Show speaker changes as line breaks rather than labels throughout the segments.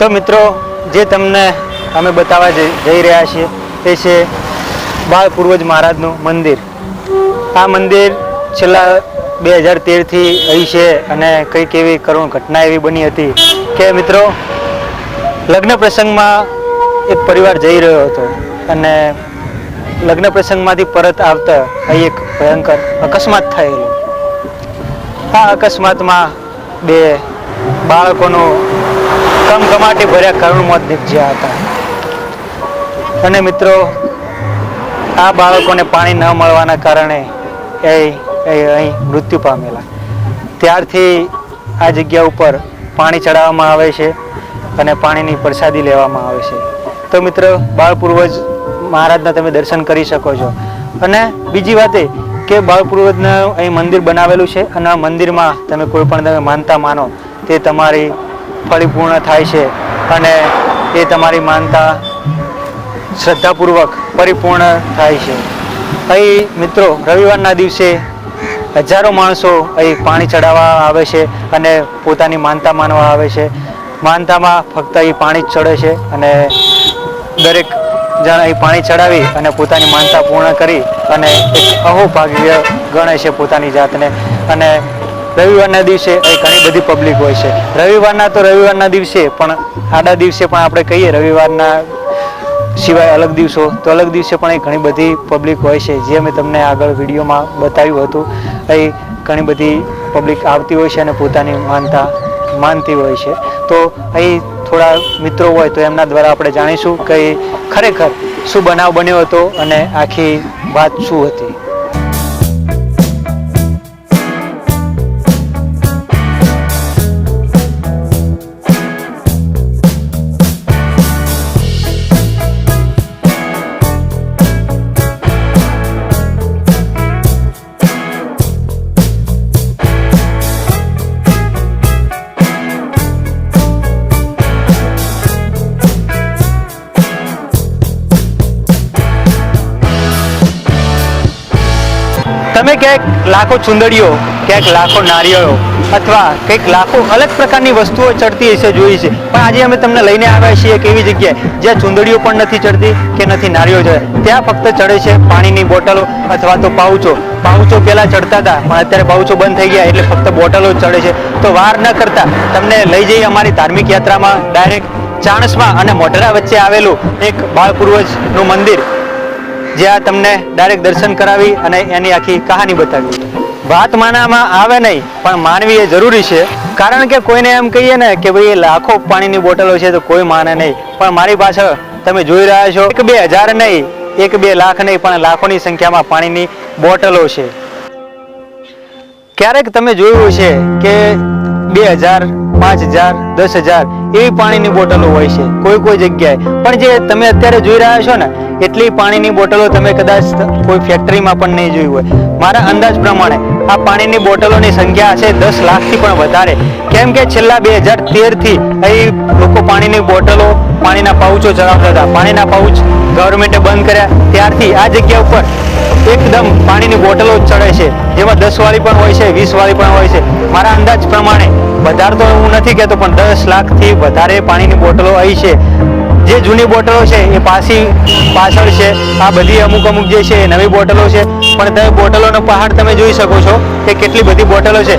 તો મિત્રો જે તમને અમે બતાવવા જઈ રહ્યા છીએ તે છે બાળ પૂર્વજ મહારાજનું મંદિર। આ મંદિર છેલ્લા 2013થી અહીં છે અને કંઈક એવી કરુણ ઘટના એવી બની હતી કે મિત્રો લગ્ન પ્રસંગમાં એક પરિવાર જઈ રહ્યો હતો અને લગ્ન પ્રસંગમાંથી પરત આવતા અહીં એક ભયંકર અકસ્માત થયેલો। આ અકસ્માતમાં બે બાળકોનું કમકમાટી ભર્યા કરુણ મોત નીપજ્યા હતા અને મિત્રો આ બાળકોને પાણી ન મળવાના કારણે અહીં મૃત્યુ પામેલા। ત્યારથી આ જગ્યા ઉપર પાણી ચડાવવામાં આવે છે અને પાણીની પ્રસાદી લેવામાં આવે છે। તો મિત્રો બાળ પૂર્વજ મહારાજના તમે દર્શન કરી શકો છો। અને બીજી વાત એ કે બાળ પૂર્વજનું અહીં મંદિર બનાવેલું છે અને આ મંદિરમાં તમે કોઈ પણ તમે માનતા માનો તે તમારી ફળીપૂર્ણ થાય છે અને એ તમારી માનતા શ્રદ્ધાપૂર્વક પરિપૂર્ણ થાય છે। અહીં મિત્રો રવિવારના દિવસે હજારો માણસો અહીં પાણી ચડાવવા આવે છે અને પોતાની માનતા માનવા આવે છે। માનતામાં ફક્ત અહીં પાણી જ ચડે છે અને દરેક જણ અહીં પાણી ચડાવી અને પોતાની માનતા પૂર્ણ કરી અને એક અહોભાગ્ય ગણે છે પોતાની જાતને। અને રવિવારના દિવસે અહીં ઘણી બધી પબ્લિક હોય છે। રવિવારના દિવસે પણ આડા દિવસે પણ આપણે કહીએ રવિવારના સિવાય અલગ દિવસો તો અલગ દિવસે પણ અહીં ઘણી બધી પબ્લિક હોય છે, જે મેં તમને આગળ વિડીયોમાં બતાવ્યું હતું। અહીં ઘણી બધી પબ્લિક આવતી હોય છે અને પોતાની માનતા માનતી હોય છે। તો અહીં થોડા મિત્રો હોય તો એમના દ્વારા આપણે જાણીશું કે ખરેખર શું બનાવ બન્યો હતો અને આખી વાત શું હતી। તમે ક્યાંક લાખો ચુંદડીઓ, ક્યાંક લાખો નારિયેળો અથવા કંઈક લાખો અલગ પ્રકારની વસ્તુઓ ચડતી હશે જોઈ છે, પણ આજે અમે તમને લઈને આવ્યા છીએ એક એવી જગ્યાએ જ્યાં ચુંદડીઓ પણ નથી ચડતી કે નથી નારિયેળો ચડે। ત્યાં ફક્ત ચડે છે પાણીની બોટલો અથવા તો પાઉચો પહેલાં ચડતા હતા પણ અત્યારે પાઉચો બંધ થઈ ગયા એટલે ફક્ત બોટલો જ ચડે છે। તો વાર ન કરતા તમને લઈ જઈએ અમારી ધાર્મિક યાત્રામાં ડાયરેક્ટ ચાણસ્મા અને મોઢેરા વચ્ચે આવેલું એક બાળ પૂર્વજનું મંદિર, જ્યાં તમને ડાયરેક્ટ દર્શન કરાવી અને એની આખી કહાની બતાવી। વાત માનવામાં આવે નહીં પણ માનવી એ જરૂરી છે, કારણ કે કોઈને એમ કહીએ ને કે ભાઈ લાખો પાણીની બોટલો છે તો કોઈ માને નહીં, પણ મારી પાછળ તમે જોઈ રહ્યા છો 1-2 હજાર નહીં, 1-2 લાખ નહીં પણ લાખોની સંખ્યામાં પાણીની બોટલો છે। ક્યારેક તમે જોયું છે કે 2000, 5000, 10,000 એવી પાણીની બોટલો હોય છે કોઈ જગ્યાએ, પણ જે તમે અત્યારે જોઈ રહ્યા છો ને એટલી પાણીની બોટલો તમે કદાચ કોઈ ફેક્ટરીમાં પણ નહીં જોઈ હોય। મારા અંદાજ પ્રમાણે આ પાણીની બોટલોની સંખ્યા છે 10 લાખથી પણ વધારે, કેમ કે છેલ્લા 2013થી અહીં લોકો પાણીની બોટલો, પાણીના પાઉચો ચડાવતા હતા। પાણીના પાઉચ ગવર્મેન્ટે બંધ કર્યા ત્યારથી આ જગ્યા ઉપર એકદમ પાણીની બોટલો જ ચડે છે, જેમાં 10 વાળી પણ હોય છે, 20 વાળી પણ હોય છે। મારા અંદાજ પ્રમાણે વધારે તો હું નથી કહેતો પણ 10 લાખથી વધારે પાણીની બોટલો અહીં છે। જે જૂની બોટલો છે એ પાછળ છે, આ બધી અમુક જે છે એ નવી બોટલો છે, પણ તમે બોટલોનો પહાડ તમે જોઈ શકો છો કે કેટલી બધી બોટલો છે।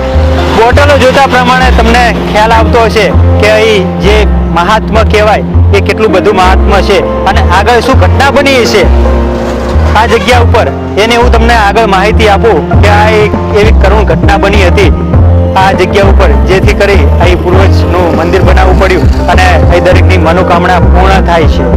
બોટલો જોતા પ્રમાણે તમને ખ્યાલ આવતો હશે કે અહીં જે મહાત્મા કહેવાય એ કેટલું બધું મહાત્મા છે અને આગળ શું ઘટના બની છે આ જગ્યા ઉપર, એને હું તમને આગળ માહિતી આપું કે આ એક એવી કરુણ ઘટના બની હતી આ જગ્યા ઉપર, જેથી કરી અહીં પૂર્વજનું મંદિર બનાવવું પડ્યું અને અહીં દરેકની મનોકામના પૂર્ણ થાય છે।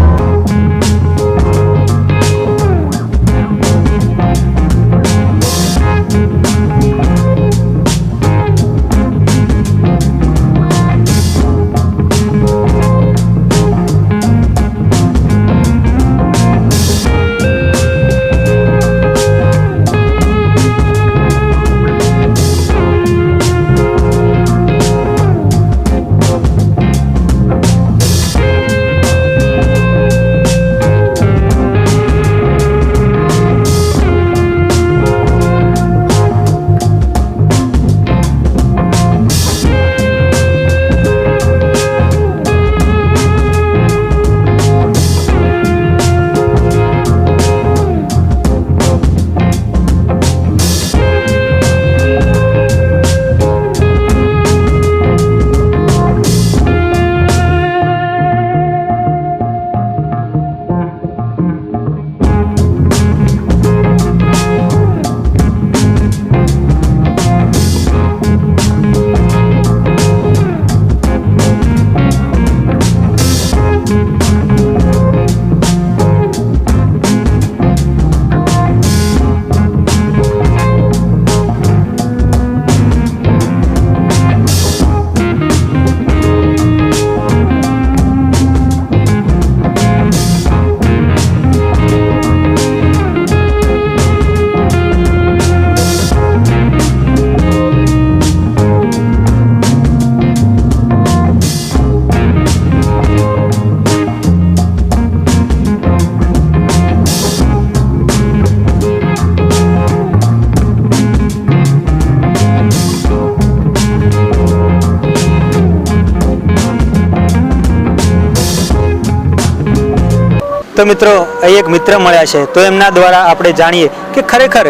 તો મિત્રો અહીં એક મિત્ર મળ્યા છે, તો એમના દ્વારા આપણે જાણીએ કે ખરેખર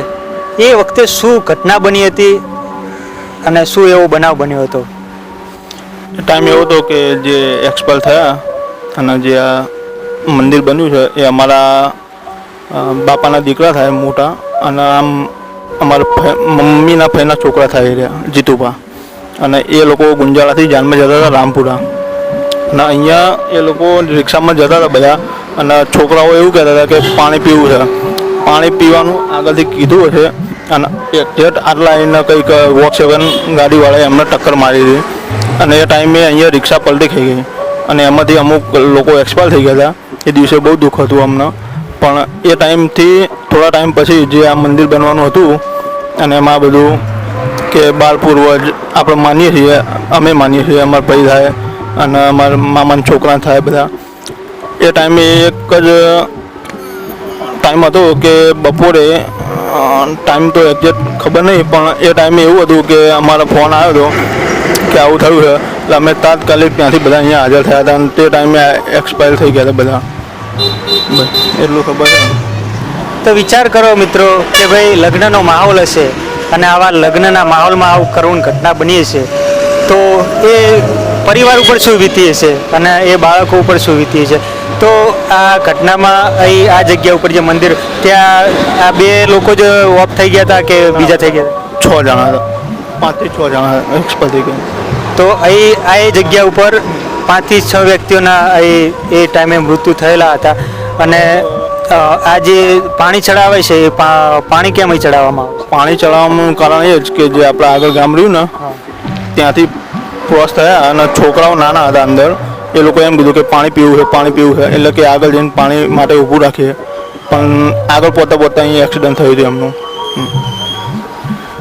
એ વખતે શું ઘટના બની હતી અને શું એવો બનાવ બન્યો હતો.
ટાઈમ એવો હતો કે જે એક્સપાયર થયા અને જે આ મંદિર બન્યું છે એ અમારા બાપાના દીકરા થાય મોટા, અને આમ અમારા મમ્મીના ભાઈના છોકરા થાય રહ્યા જીતુભા, અને એ લોકો ગુંજાળાથી જાનમાં જતા હતા રામપુરા, અને અહીંયા એ લોકો રિક્ષામાં જતા હતા બધા, અને છોકરાઓ એવું કહેતા હતા કે પાણી પીવું છે. પાણી પીવાનું આગળથી કીધું હશે અને એક્ઝેક્ટ આટલા એને કંઈક વોક્સવેગન ગાડીવાળાએ એમને ટક્કર મારી હતી, અને એ ટાઈમે અહીંયા રિક્ષા પલટી ખાઈ ગઈ અને એમાંથી અમુક લોકો એક્સપાયર થઈ ગયા હતા. એ દિવસે બહુ દુઃખ હતું અમને, પણ એ ટાઈમથી થોડા ટાઈમ પછી જે આ મંદિર બનવાનું હતું અને એમાં બધું કે બાળ પૂર્વજ આપણે માનીએ છીએ, અમે માનીએ છીએ, અમારા ભાઈ થાય અને અમારા મામાના છોકરા થાય બધા. એ ટાઈમે એક જ ટાઈમ હતો કે બપોરે, ટાઈમ તો એક્ઝેક્ટ ખબર નહીં, પણ એ ટાઈમે એવું હતું કે અમારો ફોન આવ્યો હતો કે આવું થયું છે, એટલે અમે તાત્કાલિક ત્યાંથી બધા અહીંયા હાજર થયા હતા અને તે ટાઈમે એક્સપાયર થઈ ગયા હતા બધા. બસ એટલું ખબર છે.
તો વિચાર કરો મિત્રો કે ભાઈ લગ્નનો માહોલ હશે અને આવા લગ્નના માહોલમાં આવું કરુણ ઘટના બની હશે, તો એ પરિવાર ઉપર શું વીતી હશે અને એ બાળકો ઉપર શું વીતી હશે. તો આ ઘટનામાં અહીં આ જગ્યા ઉપર જે મંદિર, ત્યાં આ બે લોકો જ ઓફ થઈ ગયા હતા કે બીજા થઈ ગયા હતા?
6 જણા હતા, 5 થી 6 જણા એક્સપાયર થઈ ગયા.
તો અહીં આ એ જગ્યા ઉપર 5 થી 6 વ્યક્તિઓના અહીં એ ટાઈમે મૃત્યુ થયેલા હતા. અને આ જે પાણી ચડાવે છે એ પાણી કેમ અહીં ચડાવવામાં આવે?
પાણી ચડાવવાનું કારણ એ જ કે જે આપણે આગળ ગામ રહ્યું ને ત્યાંથી ક્રોસ થયા અને છોકરાઓ નાના હતા અંદર, એ લોકો એમ કીધું કે પાણી પીવું છે, પાણી પીવું છે, એટલે કે આગળ જઈને પાણી માટે ઊભું રાખીએ, પણ આગળ પોતા પોતા અહીં એક્સિડન્ટ થયું હતું એમનું.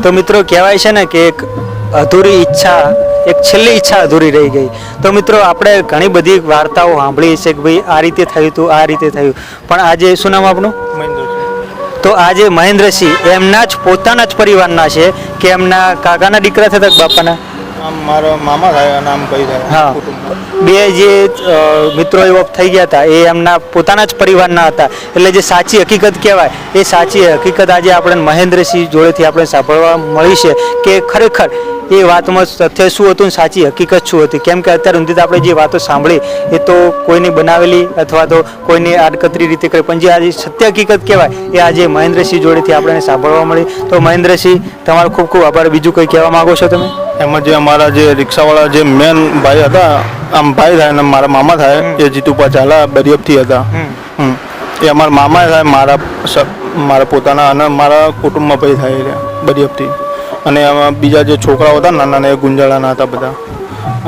તો મિત્રો કહેવાય છે ને કે એક અધૂરી ઈચ્છા, એક છેલ્લી ઈચ્છા અધૂરી રહી ગઈ. તો મિત્રો આપણે ઘણી બધી વાર્તાઓ સાંભળી છે કે ભાઈ આ રીતે થયું હતું, આ રીતે થયું, પણ આજે શું નામ આપણું? તો આજે મહેન્દ્રસિંહ એમના જ પોતાના જ પરિવારના છે કે એમના કાકાના દીકરા થતા બાપાના?
આમ મારા મામા થાય અને આમ કઈ થાય.
હા, બે જે મિત્રો એવો થઈ ગયા હતા એ એમના પોતાના જ પરિવારના હતા, એટલે જે સાચી હકીકત કહેવાય એ સાચી હકીકત આજે આપણે મહેન્દ્રસિંહ જોડેથી આપણે સાંભળવા મળી છે કે ખરેખર એ વાતમાં તથ્ય શું હતું ને સાચી હકીકત શું હતી. કેમ કે અત્યાર સુધી આપણે જે વાતો સાંભળી એ તો કોઈની બનાવેલી અથવા તો કોઈની આડકતરી રીતે કરી, પણ જે આજે સત્ય હકીકત કહેવાય એ આજે મહેન્દ્રસિંહ જોડેથી આપણને સાંભળવા મળી. તો મહેન્દ્રસિંહ તમારો ખૂબ ખૂબ આભાર. બીજું કંઈ કહેવા માગો છો તમે?
એમાં જે અમારા જે રિક્ષાવાળા જે મેન ભાઈ હતા, આમ ભાઈ થાય ને મારા મામા થાય, એ જીતુભા ચાલા બરિયપથી હતા. એ અમારા મામા થાય, મારા પોતાના અને મારા કુટુંબમાં ભાઈ થાય બરિયપથી. અને એમાં બીજા જે છોકરાઓ હતા નાના નાના એ ગુંજાળાના હતા બધા,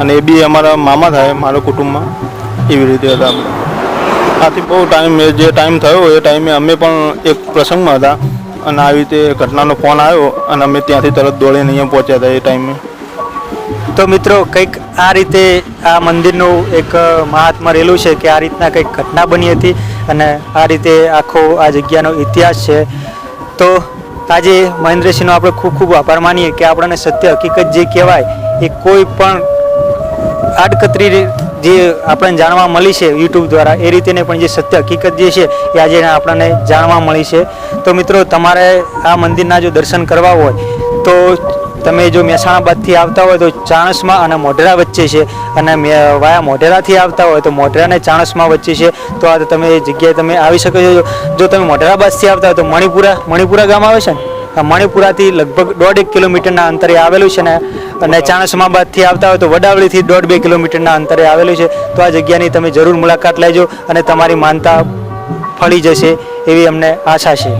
અને એ બી અમારા મામા થાય મારા કુટુંબમાં, એવી રીતે હતા બધા. આથી બહુ ટાઈમ જે ટાઈમ થયો એ ટાઈમે અમે પણ એક પ્રસંગમાં હતા અને આવી રીતે ઘટનાનો ફોન આવ્યો અને અમે ત્યાંથી તરત દોડીને અહીંયા પહોંચ્યા હતા એ ટાઈમે.
તો મિત્રો કંઈક આ રીતે આ મંદિરનું એક મહાત્મા રહેલું છે કે આ રીતના કંઈક ઘટના બની હતી અને આ રીતે આખો આ જગ્યાનો ઇતિહાસ છે. તો આજે મહેન્દ્રસિંહનો આપણે ખૂબ ખૂબ આભાર માનીએ કે આપણને સત્ય હકીકત જે કહેવાય એ કોઈ પણ આડકતરી જે આપણને જાણવા મળી છે યુટ્યુબ દ્વારા એ રીતે પણ જે સત્ય હકીકત જે છે એ આજે આપણને જાણવા મળી છે. તો મિત્રો તમારે આ મંદિરના જો દર્શન કરવા હોય તો તમે જો મહેસાણા બાદથી આવતા હોય તો ચાણસ્મા અને મોઢેરા વચ્ચે છે, અને વાયા મોઢેરાથી આવતા હોય તો મોઢેરા અને ચાણસ્મા વચ્ચે છે. તો આ તમે એ જગ્યાએ તમે આવી શકો છો. જો તમે મોઢેરા બાદથી આવતા હોય તો મણિપુરા ગામ આવે છે ને, આ મણિપુરાથી લગભગ 1.5 કિલોમીટરના અંતરે આવેલું છે ને, અને ચાણસ્મા બાદથી આવતા હોય તો વડાવલીથી 1.5-2 કિલોમીટરના અંતરે આવેલું છે. તો આ જગ્યાની તમે જરૂર મુલાકાત લેજો અને તમારી માનતા ફળી જશે એવી અમને આશા છે.